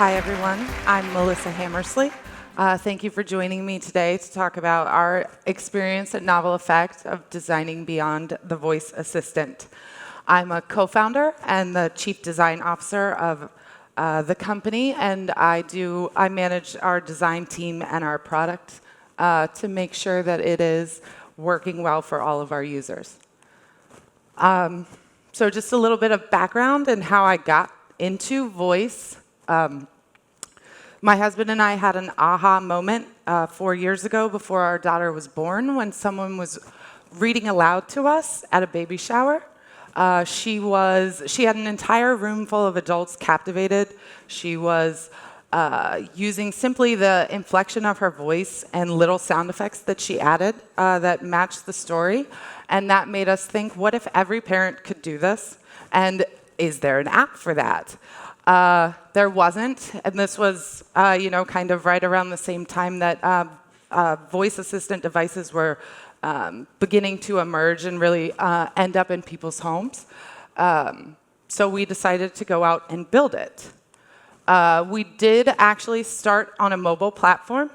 Hi, everyone. I'm Melissa Hammersley. Thank you for joining me today to talk about our experience at Novel Effect of designing beyond the voice assistant. I'm a co-founder and the chief design officer of the company, and I manage our design team and our product to make sure that it is working well for all of our users. So just a little bit of background and how I got into voice. My husband and I had an aha moment 4 years ago before our daughter was born when someone was reading aloud to us at a baby shower. She had an entire room full of adults captivated. She was using simply the inflection of her voice and little sound effects that she added that matched the story. And that made us think, what if every parent could do this? And is there an app for that? There wasn't, and this was, kind of right around the same time that voice assistant devices were beginning to emerge and really end up in people's homes. So we decided to go out and build it. We did actually start on a mobile platform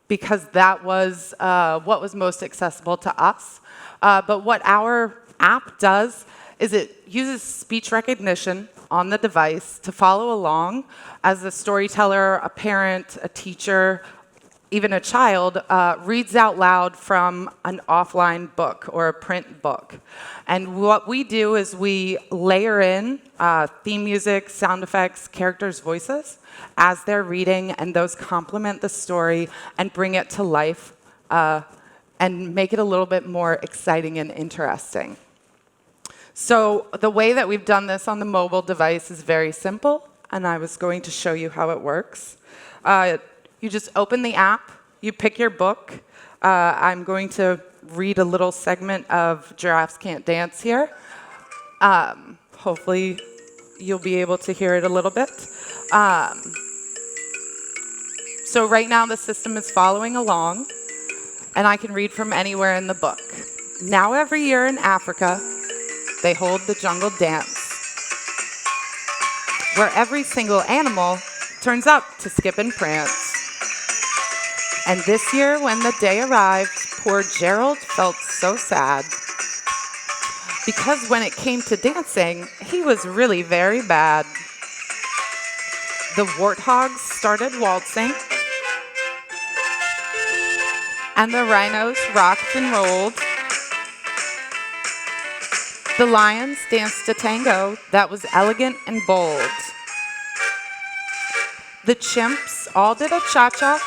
because that was what was most accessible to us. But what our app does is it uses speech recognition on the device to follow along as a storyteller, a parent, a teacher, even a child reads out loud from an offline book or a print book. And what we do is we layer in theme music, sound effects, characters' voices as they're reading, and those complement the story and bring it to life and make it a little bit more exciting and interesting. So the way that we've done this on the mobile device is very simple, and I was going to show you how it works. You just open the app, you pick your book. I'm going to read a little segment of Giraffes Can't Dance here. Hopefully you'll be able to hear it a little bit. So right now the system is following along, and I can read from anywhere in the book. Now every year in Africa, they hold the jungle dance, where every single animal turns up to skip and prance. And this year, when the day arrived, poor Gerald felt so sad, because when it came to dancing, he was really very bad. The warthogs started waltzing, and the rhinos rocked and rolled. The lions danced a tango that was elegant and bold. The chimps all did a cha-cha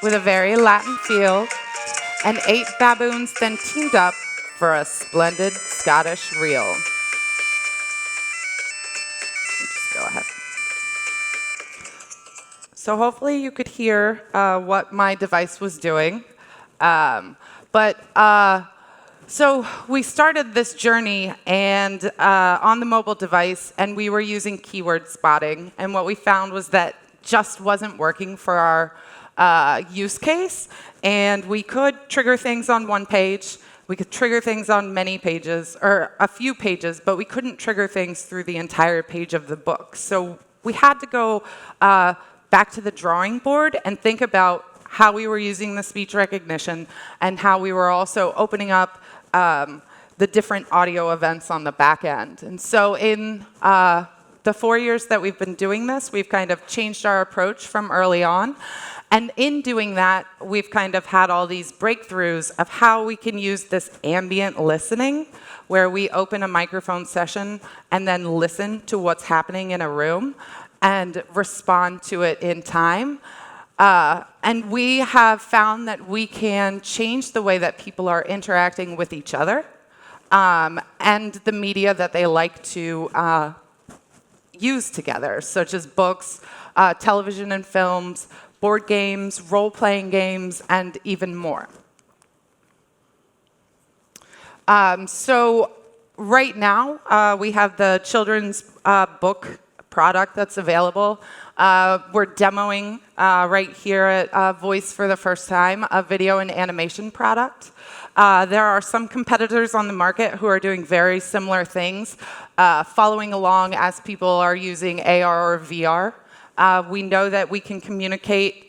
with a very Latin feel, and 8 baboons then teamed up for a splendid Scottish reel. Just go ahead. So hopefully you could hear what my device was doing. So we started this journey and on the mobile device, and we were using keyword spotting. And what we found was that just wasn't working for our use case. And we could trigger things on one page. We could trigger things on many pages, or a few pages, but we couldn't trigger things through the entire page of the book. So we had to go back to the drawing board and think about how we were using the speech recognition and how we were also opening up the different audio events on the back end. And so in the 4 years that we've been doing this, we've kind of changed our approach from early on. And in doing that, we've kind of had all these breakthroughs of how we can use this ambient listening, where we open a microphone session and then listen to what's happening in a room and respond to it in time. And we have found that we can change the way that people are interacting with each other and the media that they like to use together, such as books, television and films, board games, role-playing games, and even more. So right now, we have the children's book product that's available. We're demoing right here at Voice for the first time a video and animation product. There are some competitors on the market who are doing very similar things, following along as people are using AR or VR. We know that we can communicate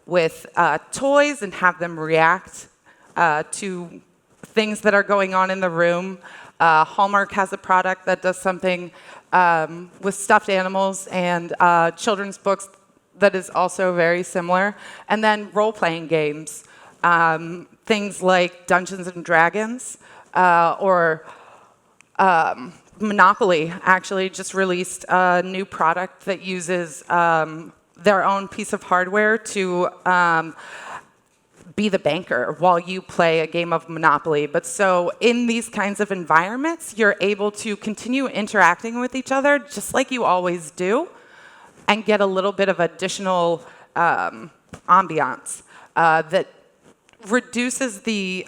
with toys and have them react to things that are going on in the room. Hallmark has a product that does something with stuffed animals and children's books that is also very similar. And then role-playing games, things like Dungeons and Dragons or Monopoly actually just released a new product that uses their own piece of hardware to be the banker while you play a game of Monopoly. But so in these kinds of environments, you're able to continue interacting with each other just like you always do and get a little bit of additional ambiance that reduces the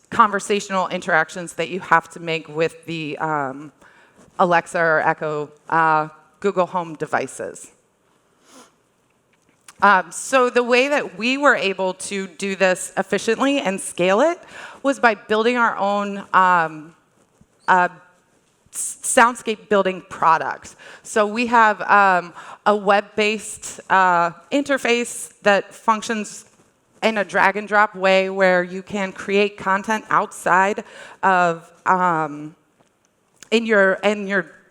conversational interactions that you have to make with the Alexa or Echo Google Home devices. So the way that we were able to do this efficiently and scale it was by building our own soundscape building product. So we have a web-based interface that functions in a drag and drop way where you can create content outside of in your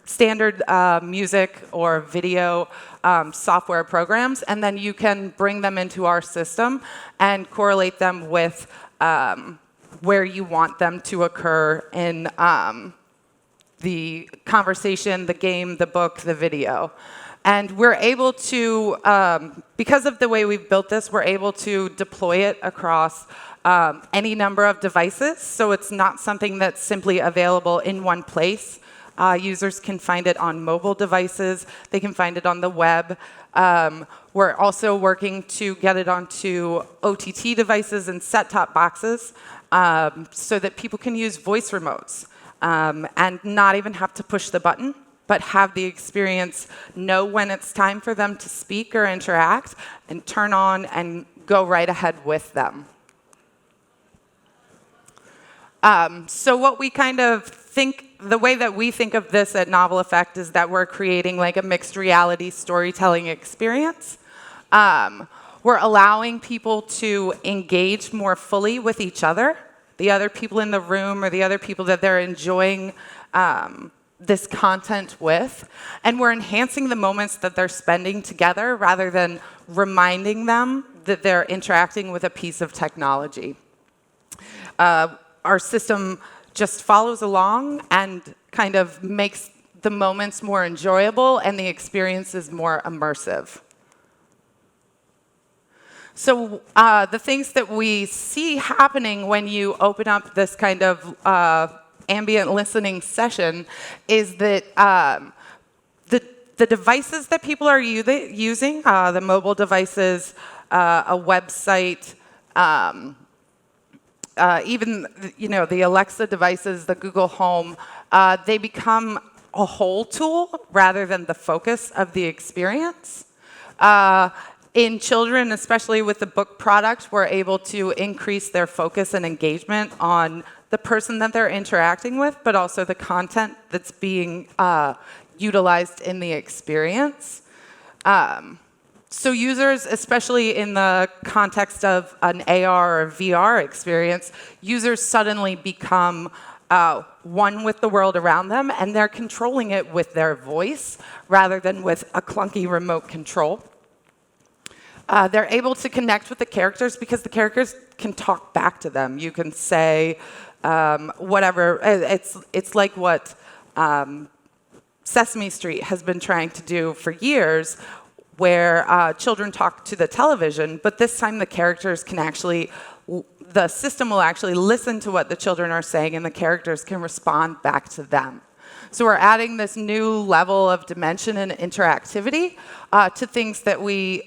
standard music or video software programs, and then you can bring them into our system and correlate them with where you want them to occur in the conversation, the game, the book, the video. And we're able to, because of the way we've built this, we're able to deploy it across any number of devices. So it's not something that's simply available in one place. Users can find it on mobile devices. They can find it on the web. We're also working to get it onto OTT devices and set-top boxes so that people can use voice remotes and not even have to push the button, but have the experience know when it's time for them to speak or interact and turn on and go right ahead with them. So what we kind of think, the way that we think of this at Novel Effect is that we're creating like a mixed reality storytelling experience. We're allowing people to engage more fully with each other, the other people in the room or the other people that they're enjoying this content with, and we're enhancing the moments that they're spending together rather than reminding them that they're interacting with a piece of technology. Our system just follows along and kind of makes the moments more enjoyable and the experiences more immersive. So the things that we see happening when you open up this kind of ambient listening session is that the devices that people are using, the mobile devices, a website, even the Alexa devices, the Google Home, they become a whole tool rather than the focus of the experience. In children, especially with the book product, we're able to increase their focus and engagement on the person that they're interacting with, but also the content that's being utilized in the experience. So users, especially in the context of an AR or VR experience, users suddenly become one with the world around them, and they're controlling it with their voice rather than with a clunky remote control. They're able to connect with the characters because the characters can talk back to them. You can say whatever. It's like what Sesame Street has been trying to do for years, where children talk to the television, but this time the characters can actually, the system will actually listen to what the children are saying, and the characters can respond back to them. So we're adding this new level of dimension and interactivity to things that we,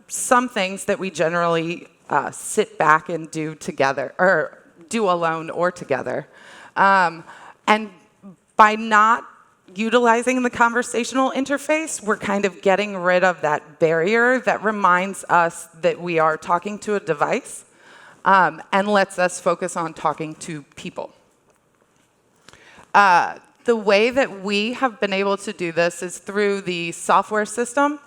some things that we generally sit back and do together, or do alone or together. And by not utilizing the conversational interface, we're kind of getting rid of that barrier that reminds us that we are talking to a device and lets us focus on talking to people. The way that we have been able to do this is through the software system,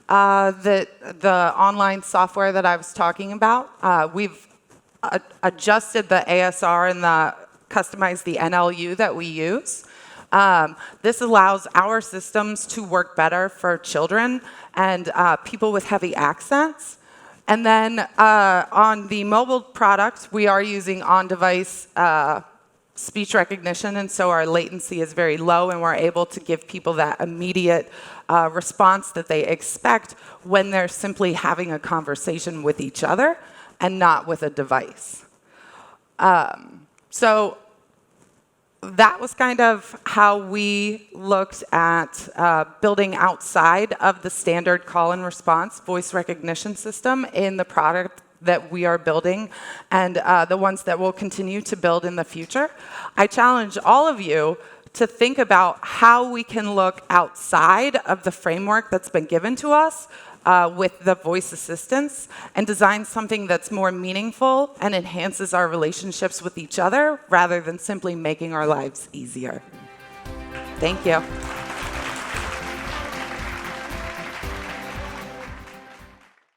the online software that I was talking about. We've adjusted the ASR and customized the NLU that we use. This allows our systems to work better for children and people with heavy accents. And then on the mobile product, we are using on-device speech recognition, and so our latency is very low, and we're able to give people that immediate response that they expect when they're simply having a conversation with each other and not with a device. So that was kind of how we looked at building outside of the standard call and response voice recognition system in the product that we are building and the ones that we'll continue to build in the future. I challenge all of you to think about how we can look outside of the framework that's been given to us with the voice assistants and design something that's more meaningful and enhances our relationships with each other rather than simply making our lives easier. Thank you.